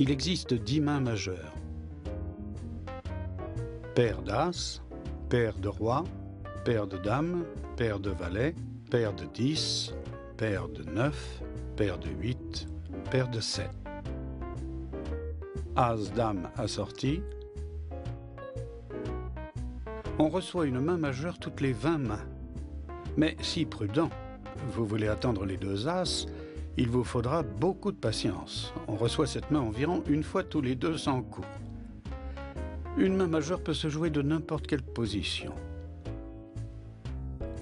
Il existe 10 mains majeures. Paire d'As, paire de Roi, paire de Dame, paire de Valet, paire de 10, paire de 9, paire de 8, paire de 7. As, Dame assorti. On reçoit une main majeure toutes les 20 mains. Mais si prudent, vous voulez attendre les 2 As, il vous faudra beaucoup de patience. On reçoit cette main environ une fois tous les 200 coups. Une main majeure peut se jouer de n'importe quelle position.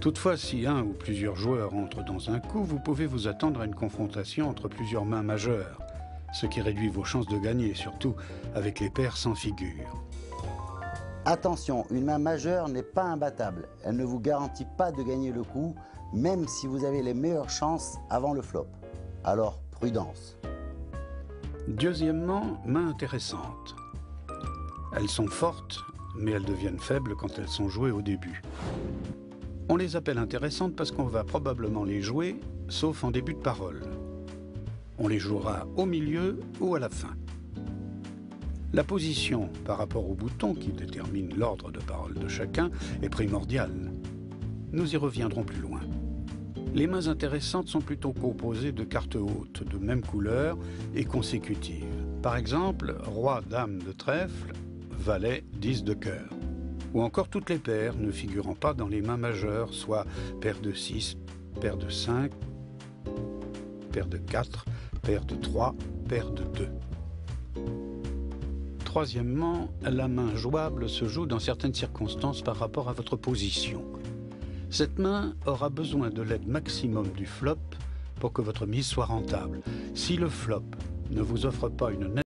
Toutefois, si un ou plusieurs joueurs entrent dans un coup, vous pouvez vous attendre à une confrontation entre plusieurs mains majeures, ce qui réduit vos chances de gagner, surtout avec les paires sans figure. Attention, une main majeure n'est pas imbattable. Elle ne vous garantit pas de gagner le coup, même si vous avez les meilleures chances avant le flop. Alors, prudence. Deuxièmement, mains intéressantes. Elles sont fortes, mais elles deviennent faibles quand elles sont jouées au début. On les appelle intéressantes parce qu'on va probablement les jouer, sauf en début de parole. On les jouera au milieu ou à la fin. La position par rapport au bouton qui détermine l'ordre de parole de chacun est primordiale. Nous y reviendrons plus loin. Les mains intéressantes sont plutôt composées de cartes hautes de même couleur et consécutives. Par exemple, Roi, Dame de trèfle, Valet, 10 de cœur. Ou encore toutes les paires ne figurant pas dans les mains majeures, soit paire de 6, paire de 5, paire de 4, paire de 3, paire de 2. Troisièmement, la main jouable se joue dans certaines circonstances par rapport à votre position. Cette main aura besoin de l'aide maximum du flop pour que votre mise soit rentable. Si le flop ne vous offre pas une